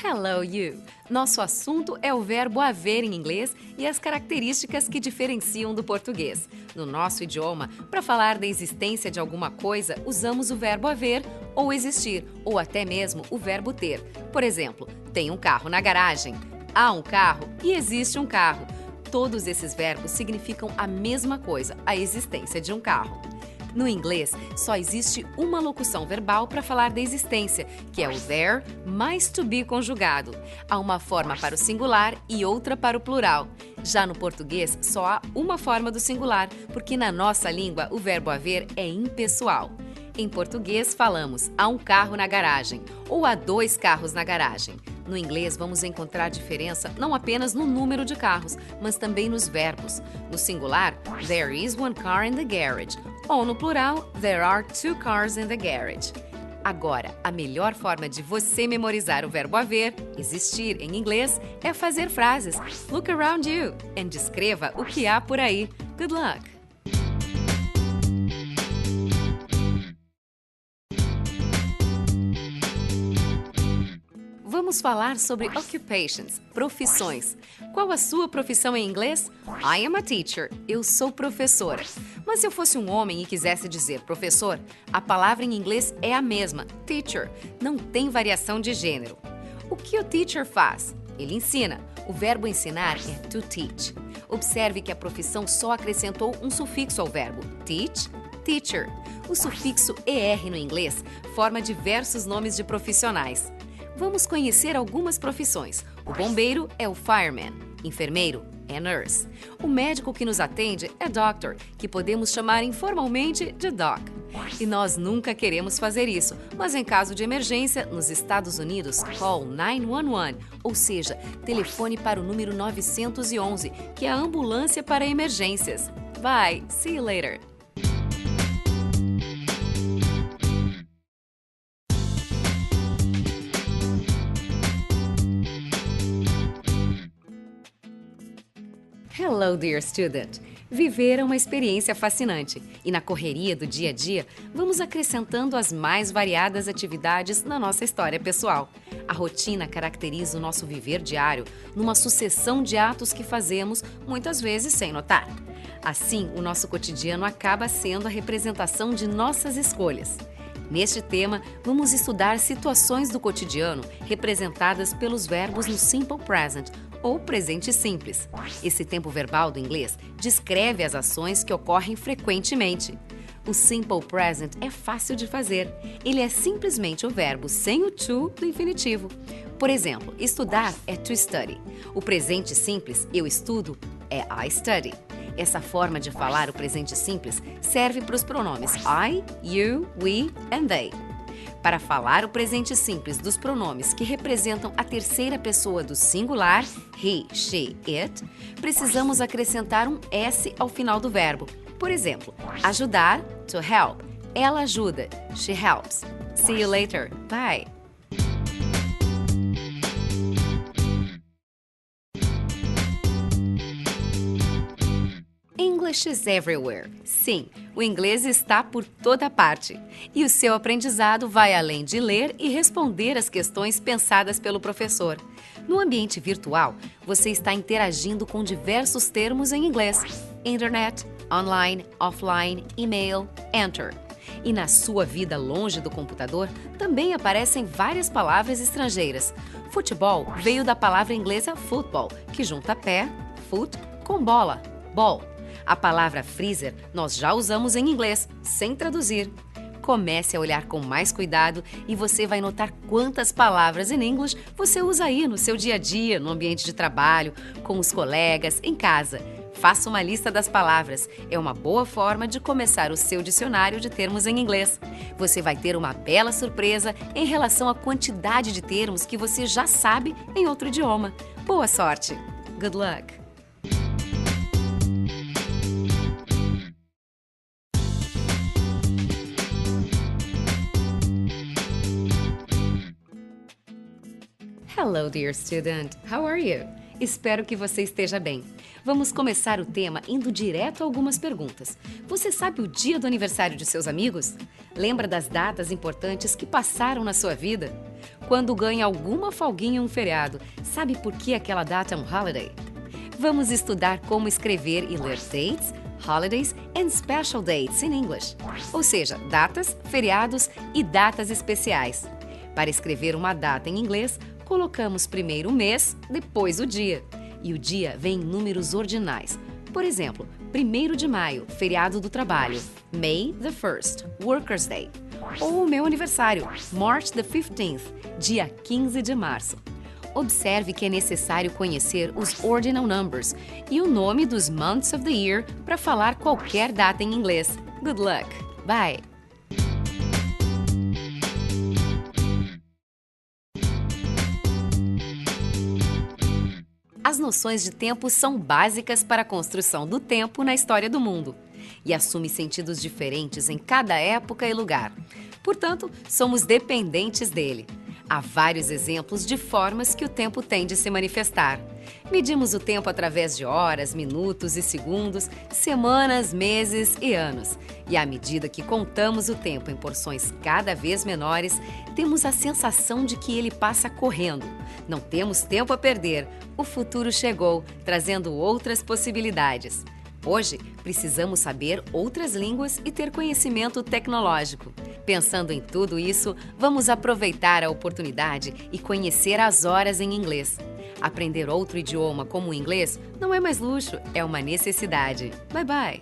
Hello, you! Nosso assunto é o verbo haver em inglês e as características que diferenciam do português. No nosso idioma, para falar da existência de alguma coisa, usamos o verbo haver ou existir, ou até mesmo o verbo ter. Por exemplo, tem um carro na garagem, há um carro e existe um carro. Todos esses verbos significam a mesma coisa, a existência de um carro. No inglês, só existe uma locução verbal para falar da existência, que é o there mais to be conjugado. Há uma forma para o singular e outra para o plural. Já no português, só há uma forma do singular, porque na nossa língua o verbo haver é impessoal. Em português, falamos há um carro na garagem ou há dois carros na garagem. No inglês, vamos encontrar diferença não apenas no número de carros, mas também nos verbos. No singular, there is one car in the garage, ou no plural, there are two cars in the garage. Agora, a melhor forma de você memorizar o verbo haver, existir em inglês, é fazer frases. Look around you and descreva o que há por aí. Good luck! Vamos falar sobre occupations, profissões. Qual a sua profissão em inglês? I am a teacher. Eu sou professora. Mas se eu fosse um homem e quisesse dizer professor, a palavra em inglês é a mesma, teacher. Não tem variação de gênero. O que o teacher faz? Ele ensina. O verbo ensinar é to teach. Observe que a profissão só acrescentou um sufixo ao verbo, teach, teacher. O sufixo ER no inglês forma diversos nomes de profissionais. Vamos conhecer algumas profissões. O bombeiro é o fireman, enfermeiro é nurse. O médico que nos atende é doctor, que podemos chamar informalmente de doc. E nós nunca queremos fazer isso, mas em caso de emergência, nos Estados Unidos, call 911, ou seja, telefone para o número 911, que é a ambulância para emergências. Bye, see you later! Hello, dear student! Viver é uma experiência fascinante e na correria do dia a dia, vamos acrescentando as mais variadas atividades na nossa história pessoal. A rotina caracteriza o nosso viver diário numa sucessão de atos que fazemos, muitas vezes sem notar. Assim, o nosso cotidiano acaba sendo a representação de nossas escolhas. Neste tema, vamos estudar situações do cotidiano representadas pelos verbos no simple present, ou presente simples. Esse tempo verbal do inglês descreve as ações que ocorrem frequentemente. O simple present é fácil de fazer. Ele é simplesmente o verbo sem o to do infinitivo. Por exemplo, estudar é to study. O presente simples, eu estudo, é I study. Essa forma de falar o presente simples serve para os pronomes I, you, we and they. Para falar o presente simples dos pronomes que representam a terceira pessoa do singular, he, she, it, precisamos acrescentar um S ao final do verbo. Por exemplo, ajudar, to help. Ela ajuda, she helps. See you later. Bye! English is everywhere. Sim, o inglês está por toda parte. E o seu aprendizado vai além de ler e responder as questões pensadas pelo professor. No ambiente virtual, você está interagindo com diversos termos em inglês. Internet, online, offline, e-mail, enter. E na sua vida longe do computador, também aparecem várias palavras estrangeiras. Futebol veio da palavra inglesa football, que junta pé, foot, com bola, ball. A palavra freezer nós já usamos em inglês, sem traduzir. Comece a olhar com mais cuidado e você vai notar quantas palavras em inglês você usa aí no seu dia a dia, no ambiente de trabalho, com os colegas, em casa. Faça uma lista das palavras. É uma boa forma de começar o seu dicionário de termos em inglês. Você vai ter uma bela surpresa em relação à quantidade de termos que você já sabe em outro idioma. Boa sorte! Good luck! Hello, dear student. How are you? Espero que você esteja bem. Vamos começar o tema indo direto a algumas perguntas. Você sabe o dia do aniversário de seus amigos? Lembra das datas importantes que passaram na sua vida? quando ganha alguma folguinha em um feriado. Sabe por que aquela data é um holiday? Vamos estudar como escrever e ler dates, holidays and special dates in English. Ou seja, datas, feriados e datas especiais. Para escrever uma data em inglês, colocamos primeiro o mês, depois o dia. E o dia vem em números ordinais. Por exemplo, 1º de maio, feriado do trabalho. May the 1st, Workers' Day. Ou o meu aniversário, March the 15th, dia 15 de março. Observe que é necessário conhecer os ordinal numbers e o nome dos months of the year para falar qualquer data em inglês. Good luck! Bye! As noções de tempo são básicas para a construção do tempo na história do mundo e assume sentidos diferentes em cada época e lugar. Portanto, somos dependentes dele. Há vários exemplos de formas que o tempo tem de se manifestar. Medimos o tempo através de horas, minutos e segundos, semanas, meses e anos. E à medida que contamos o tempo em porções cada vez menores, temos a sensação de que ele passa correndo. Não temos tempo a perder. O futuro chegou, trazendo outras possibilidades. Hoje, precisamos saber outras línguas e ter conhecimento tecnológico. Pensando em tudo isso, vamos aproveitar a oportunidade e conhecer as horas em inglês. Aprender outro idioma como o inglês não é mais luxo, é uma necessidade. Bye bye!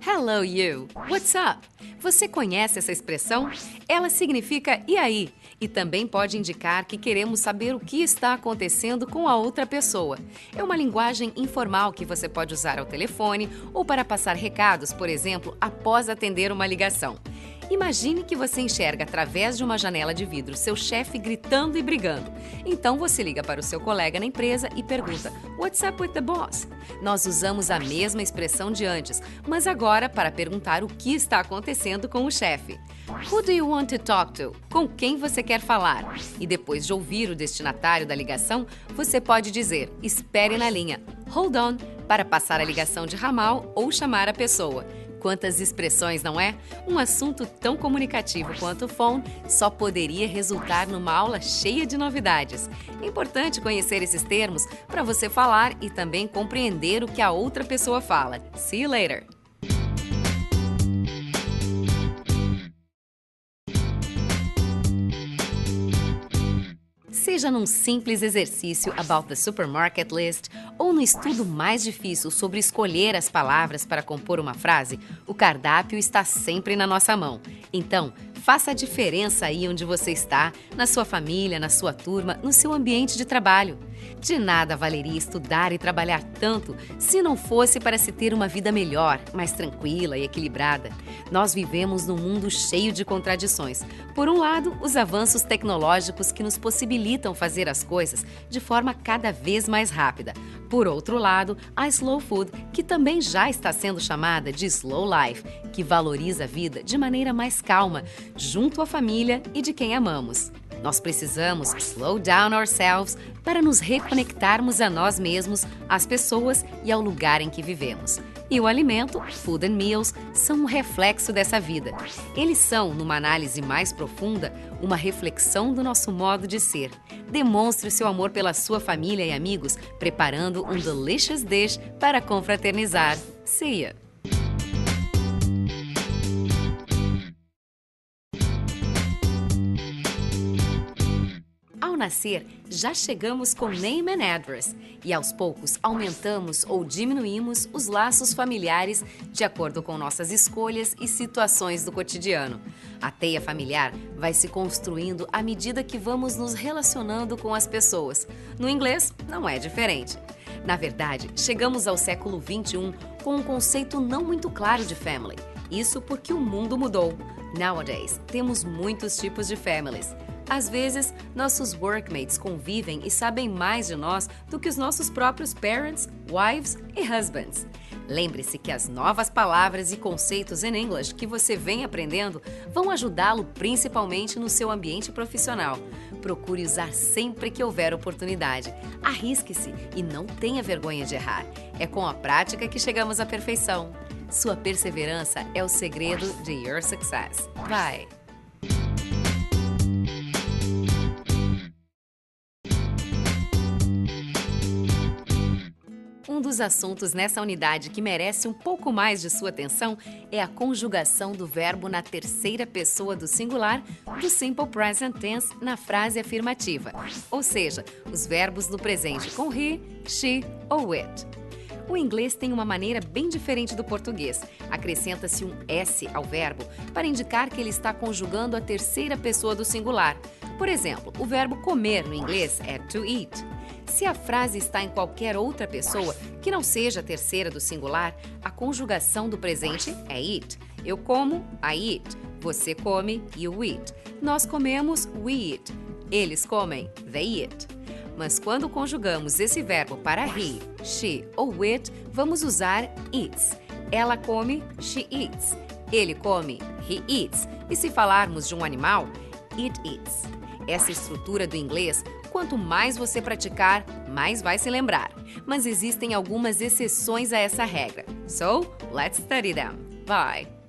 Hello you! What's up? Você conhece essa expressão? Ela significa "e aí?" e também pode indicar que queremos saber o que está acontecendo com a outra pessoa. É uma linguagem informal que você pode usar ao telefone ou para passar recados, por exemplo, após atender uma ligação. Imagine que você enxerga através de uma janela de vidro seu chefe gritando e brigando. Então você liga para o seu colega na empresa e pergunta "What's up with the boss?" Nós usamos a mesma expressão de antes, mas agora para perguntar o que está acontecendo com o chefe. Who do you want to talk to? Com quem você quer falar? E depois de ouvir o destinatário da ligação, você pode dizer "Espere na linha", "Hold on", para passar a ligação de ramal ou chamar a pessoa. Quantas expressões, não é? Um assunto tão comunicativo quanto o phone só poderia resultar numa aula cheia de novidades. É importante conhecer esses termos para você falar e também compreender o que a outra pessoa fala. See you later! Seja num simples exercício about the supermarket list ou no estudo mais difícil sobre escolher as palavras para compor uma frase, o cardápio está sempre na nossa mão. Então, faça a diferença aí onde você está, na sua família, na sua turma, no seu ambiente de trabalho. De nada valeria estudar e trabalhar tanto se não fosse para se ter uma vida melhor, mais tranquila e equilibrada. Nós vivemos num mundo cheio de contradições. Por um lado, os avanços tecnológicos que nos possibilitam fazer as coisas de forma cada vez mais rápida. Por outro lado, a slow food, que também já está sendo chamada de slow life, que valoriza a vida de maneira mais calma, junto à família e de quem amamos. Nós precisamos slow down ourselves para nos reconectarmos a nós mesmos, às pessoas e ao lugar em que vivemos. E o alimento, food and meals, são um reflexo dessa vida. Eles são, numa análise mais profunda, uma reflexão do nosso modo de ser. Demonstre o seu amor pela sua família e amigos, preparando um delicious dish para confraternizar. See ya! Ao nascer, já chegamos com name and address e aos poucos aumentamos ou diminuímos os laços familiares de acordo com nossas escolhas e situações do cotidiano. A teia familiar vai se construindo à medida que vamos nos relacionando com as pessoas. No inglês, não é diferente. Na verdade, chegamos ao século XXI com um conceito não muito claro de family. Isso porque o mundo mudou. Nowadays, temos muitos tipos de families. Às vezes, nossos workmates convivem e sabem mais de nós do que os nossos próprios parents, wives e husbands. Lembre-se que as novas palavras e conceitos em English que você vem aprendendo vão ajudá-lo principalmente no seu ambiente profissional. Procure usar sempre que houver oportunidade. Arrisque-se e não tenha vergonha de errar. É com a prática que chegamos à perfeição. Sua perseverança é o segredo de your success. Vai! Um dos assuntos nessa unidade que merece um pouco mais de sua atenção é a conjugação do verbo na terceira pessoa do singular do Simple Present Tense na frase afirmativa, ou seja, os verbos no presente com he, she ou it. O inglês tem uma maneira bem diferente do português. Acrescenta-se um S ao verbo para indicar que ele está conjugando a terceira pessoa do singular. Por exemplo, o verbo comer no inglês é to eat. Se a frase está em qualquer outra pessoa, que não seja a terceira do singular, a conjugação do presente é eat. Eu como, I eat. Você come, you eat. Nós comemos, we eat. Eles comem, they eat. Mas quando conjugamos esse verbo para he, she ou it, vamos usar eats. Ela come, she eats. Ele come, he eats. E se falarmos de um animal, it eats. Essa estrutura do inglês, quanto mais você praticar, mais vai se lembrar. Mas existem algumas exceções a essa regra. So, let's study them. Bye!